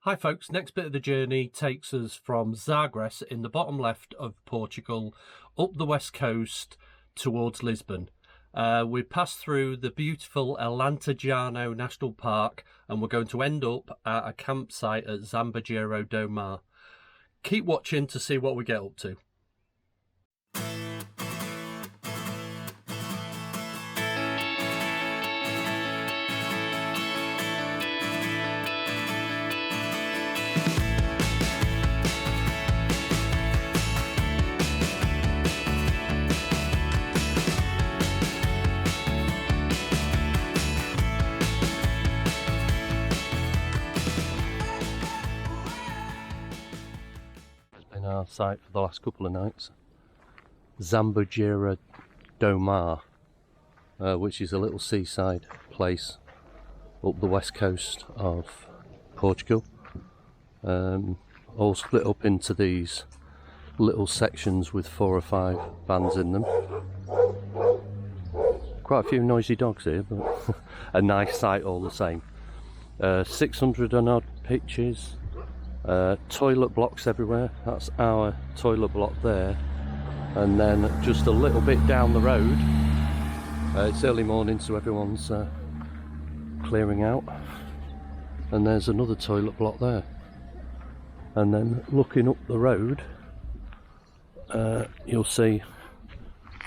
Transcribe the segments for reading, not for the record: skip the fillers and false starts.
Hi folks, next bit of the journey takes us from Sargres in the bottom left of Portugal up the west coast towards Lisbon. We pass through the beautiful Alentejano National Park and we're going to end up at a campsite at Zambujeira do Mar. Keep watching to see what we get up to. Our site for the last couple of nights, Zambujeira do Mar, which is a little seaside place up the west coast of Portugal, all split up into these little sections with 4 or 5 bands in them. Quite a few noisy dogs here, but a nice sight all the same. 600 and odd pitches. Toilet blocks everywhere. That's our toilet block there, and then just a little bit down the road, it's early morning so everyone's clearing out, and there's another toilet block there, and then looking up the road you'll see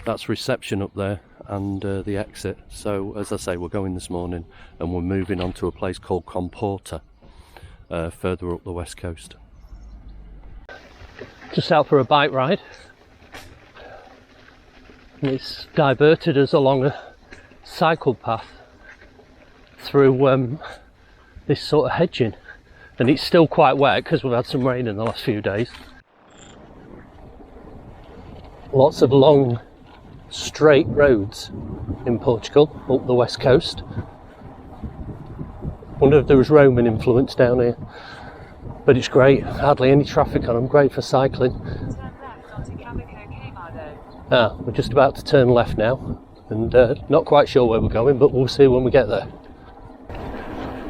that's reception up there and the exit. So as I say, we're going this morning and we're moving on to a place called Comporta, further up the west coast. Just out for a bike ride. And it's diverted us along a cycle path through this sort of hedging, and it's still quite wet because we've had some rain in the last few days. Lots of long straight roads in Portugal up the west coast. Wonder if there was Roman influence down here, but it's great. Hardly any traffic on them. Great for cycling. We're just about to turn left now, and not quite sure where we're going, but we'll see when we get there.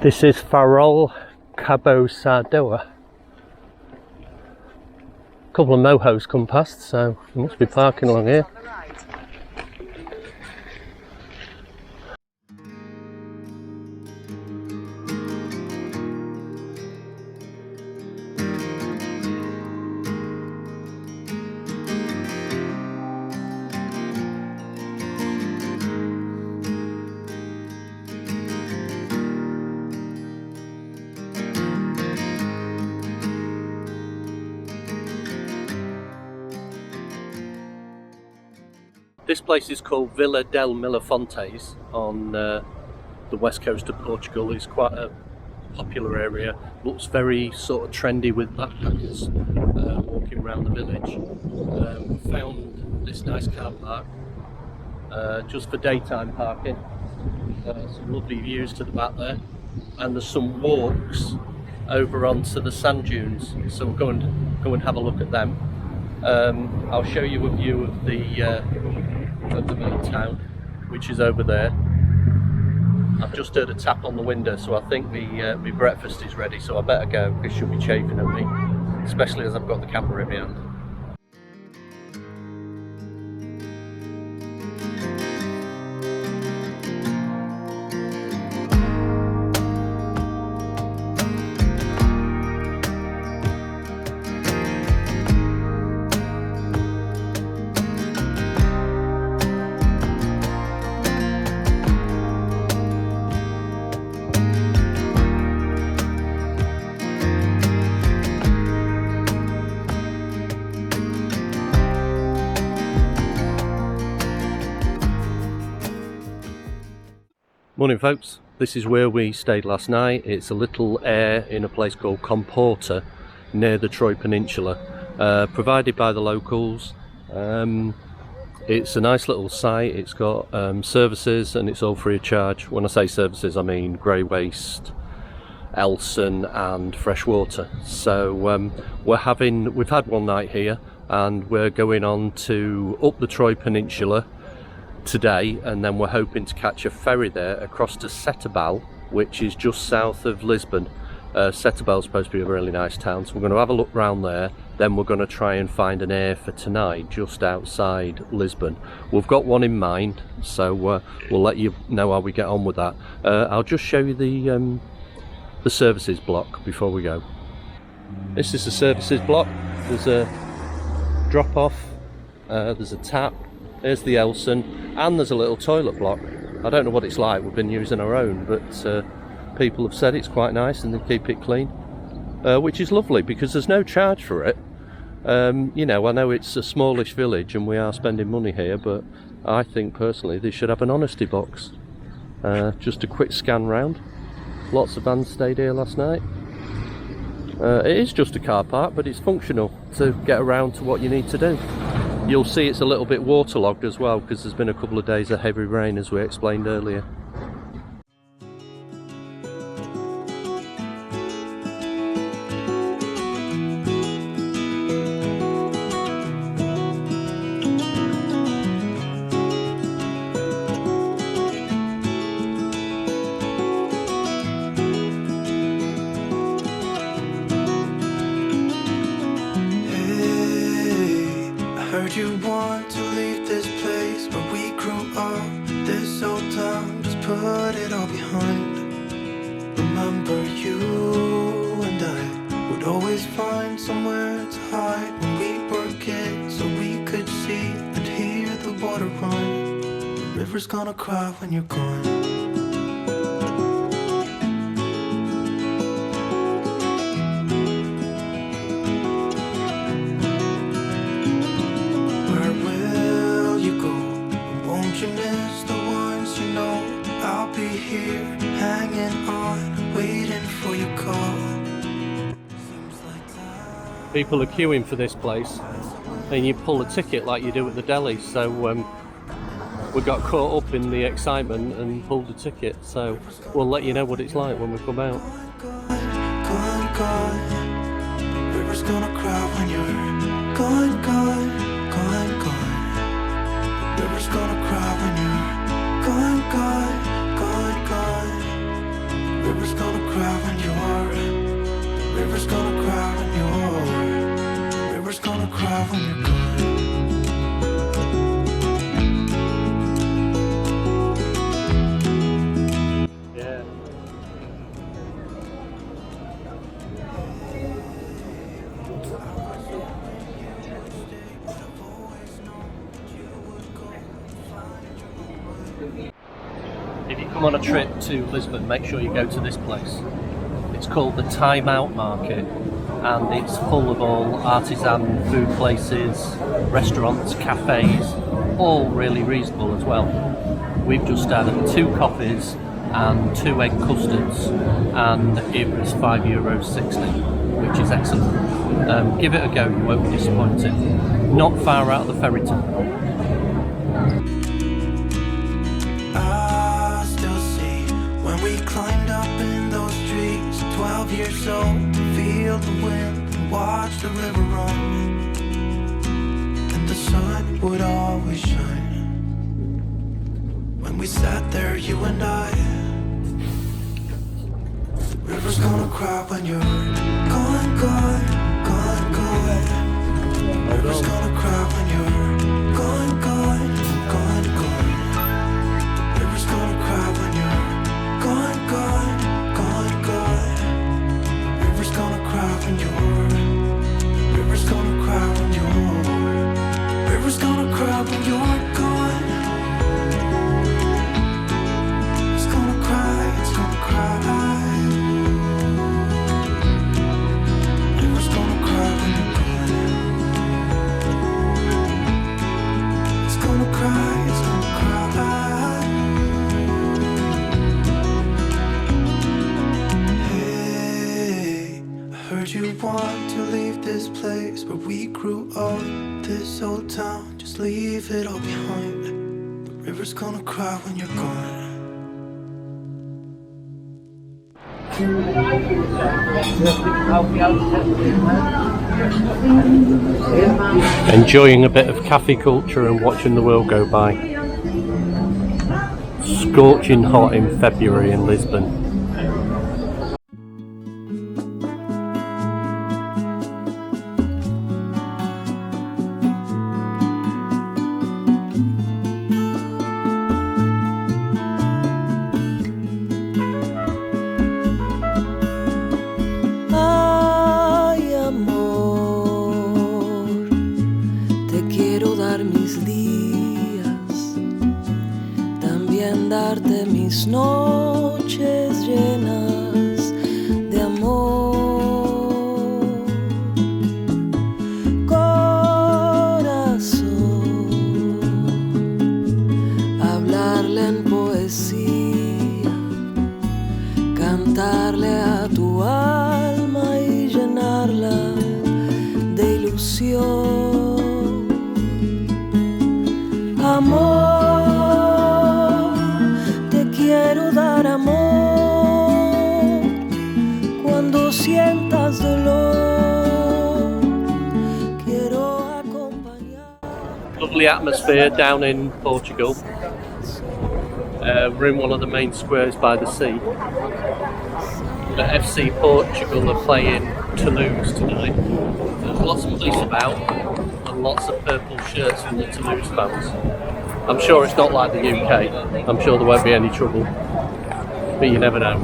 This is Farol Cabo Sardoa. A couple of mohos come past, so we must be parking along here. This place is called Vila del Milfontes on the west coast of Portugal. It's quite a popular area. Looks very sort of trendy with backpackers walking around the village. We found this nice car park just for daytime parking. Some lovely views to the back there, and there's some walks over onto the sand dunes. So we'll go and have a look at them. I'll show you a view of the main town, which is over there. I've just heard a tap on the window, so I think my breakfast is ready, so I better go because she'll be chafing at me, especially as I've got the camera in my hand. Morning folks, this is where we stayed last night. It's a little air in a place called Comporta near the Troia Peninsula, provided by the locals. It's a nice little site. It's got services and it's all free of charge. When I say services, I mean grey waste, Elson and fresh water. So we've had one night here and we're going on to up the Troia Peninsula today, and then we're hoping to catch a ferry there across to Setubal, which is just south of Lisbon, Setubal's supposed to be a really nice town, so we're going to have a look round there. Then we're going to try and find an air for tonight just outside Lisbon. We've got one in mind, so we'll let you know how we get on with that. I'll just show you the services block before we go. This is the services block. There's a drop off, there's a tap, there's the Elson, and there's a little toilet block. I don't know what it's like, we've been using our own, but people have said it's quite nice and they keep it clean, which is lovely because there's no charge for it. You know, I know it's a smallish village and we are spending money here, but I think personally they should have an honesty box. Just a quick scan round. Lots of vans stayed here last night. It is just a car park, but it's functional to get around to what you need to do. You'll see it's a little bit waterlogged as well because there's been a couple of days of heavy rain, as we explained earlier. You want to leave this place where we grew up, this old town, just put it all behind. Remember you and I would always find somewhere to hide when we were kids, so we could see and hear the water run. The river's gonna cry when you're gone. People are queuing for this place, and you pull a ticket like you do at the deli. So we got caught up in the excitement and pulled a ticket. So we'll let you know what it's like when we come out. River's gonna cry when you're gone, gone, gone, gone. River's gonna cry when you're gone, gone, gone, gone. River's gonna cry when you're. River's gonna cry when you're. River's gonna cry when you're gone. Yeah. If you come on a trip to Lisbon, make sure you go to this place. It's called the Time Out Market, and it's full of all artisan food places, restaurants, cafes, all really reasonable as well. We've just had 2 coffees and 2 egg custards, and it was €5.60, which is excellent. Give it a go, you won't be disappointed. Not far out of the ferry terminal. I still see when we climbed up in those trees, 12 years old, feel the wind and watch the river run, and the sun would always shine when we sat there, you and I. The river's gonna cry when you're gone, gone, gone, gone. The river's gonna cry when you're gone, gone, gone, gone. The river's gonna cry when you're gone, gone, gone, gone. The river's gonna cry when you're. River's gonna cry when you're. River's gonna cry when you're gone. It's gonna cry, it's gonna cry. River's gonna cry when you're gone. It's gonna cry, it's gonna cry. Hey, I heard you want to leave this place where we grew up, this old town, just leave it all behind. The river's gonna cry when you're gone. Enjoying a bit of cafe culture and watching the world go by. Scorching hot in February in Lisbon. noches llenas de amor. Corazón, hablarle en poesía, cantarle a tu alma y llenarla de ilusión. Amor, te quiero dar amor cuando sientas dolor. Quiero acompañar. Lovely atmosphere down in Portugal. We're in one of the main squares by the sea. The FC Portugal are playing Toulouse tonight. There's lots of police about and lots of purple shirts from the Toulouse fans. I'm sure it's not like the UK. I'm sure there won't be any trouble, but you never know.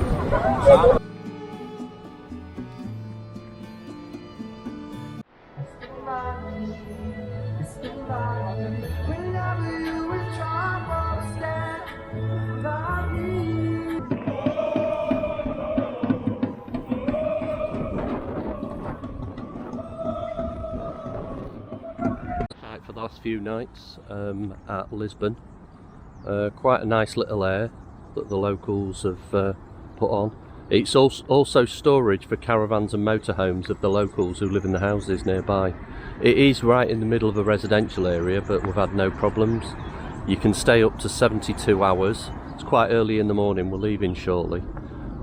For the last few nights at Lisbon. Quite a nice little air that the locals have put on. It's also storage for caravans and motorhomes of the locals who live in the houses nearby. It is right in the middle of a residential area, but we've had no problems. You can stay up to 72 hours. It's quite early in the morning, we're leaving shortly,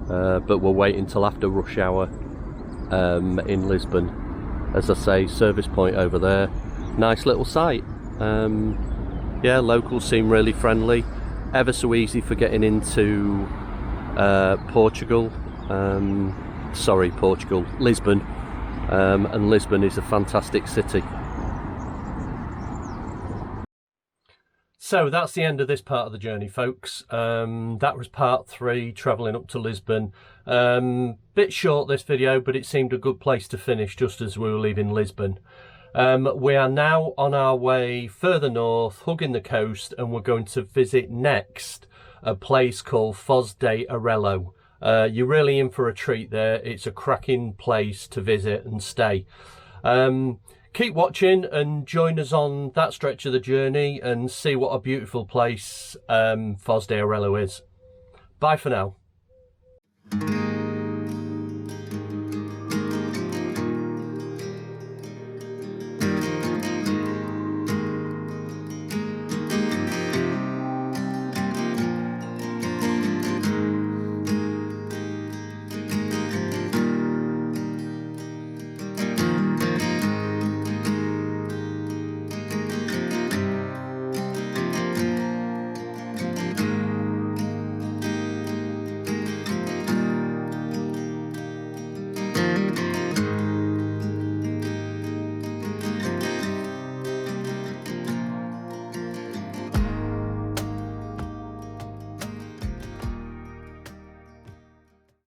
but we're waiting till after rush hour in Lisbon. As I say, service point over there. Nice little site. Yeah, locals seem really friendly. Ever so easy for getting into Portugal. Portugal, Lisbon. And Lisbon is a fantastic city. So that's the end of this part of the journey, folks. That was part 3, travelling up to Lisbon. Bit short this video, but it seemed a good place to finish just as we were leaving Lisbon. We are now on our way further north, hugging the coast, and we're going to visit next a place called Foz de Arello. You're really in for a treat there. It's a cracking place to visit and stay. Keep watching and join us on that stretch of the journey and see what a beautiful place Foz de Arello is. Bye for now.